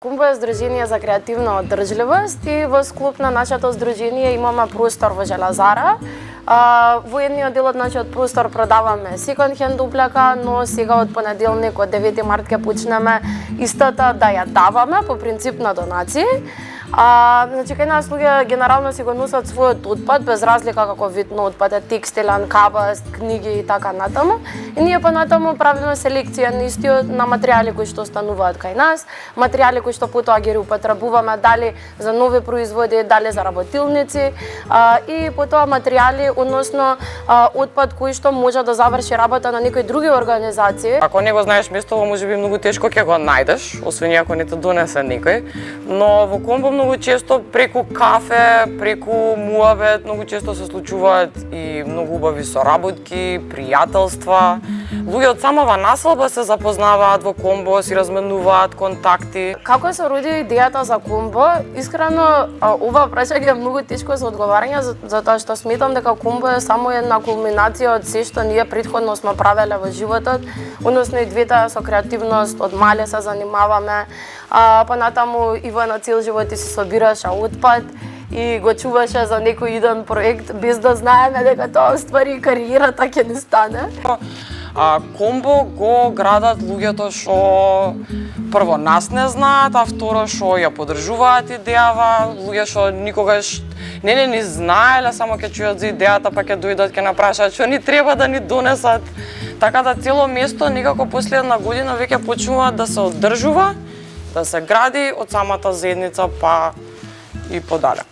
Комбо е здружение за креативна одржливост и во склоп на нашето здружение имаме простор во Железара. Во едниот дел од нашиот простор продаваме секонд хенд облека, но сега од понеделник од 9 март ќе почнеме истата да ја даваме по принцип на донации. Значи кај нас луѓе генерално си го носат својот отпад без разлика како вид на отпад, текстилен, кабаст, книги и така натаму. И ние понатаму правиме селекција на истиот на материјали кои што остануваат кај нас, материјали кои што потоа ги употребуваме дали за нови производи, дали за работилници и потоа материјали, односно отпад кој што може да заврши работа на некои други организации. Ако не го знаеш местово, можеби многу тешко ќе го најдеш, освен ако не те донесе некој, но во Комбо многу често преку кафе, преку муабет, многу често се случуваат и многу убави соработки, пријателства. Луѓе од самава населба се запознаваат во Комбо, си разменуваат контакти. Како се роди идејата за Комбо? Искрено, ова прашање е многу тешко за одговарање, затоа што сметам дека Комбо е само една кулминација од се што ние претходно сме правеле во животот, односно и двете со креативност, од мале се занимаваме. Понатаму Ивана цел живот и се собираше отпад и го чуваше за некој иден проект без да знаеме дека тоа ствари кариерата ќе не стане. Комбо го градат луѓето што прво нас не знаат, а второ што ја поддржуваат идејава, луѓе што никогаш не ни знаеле, само ќе чујат за идејата, па ќе дојдат ќе напрашаат што ни треба да ни донесат. Така да цело место некако последна година веќе почнува да се оддржува, да се гради од самата заедница па и подале.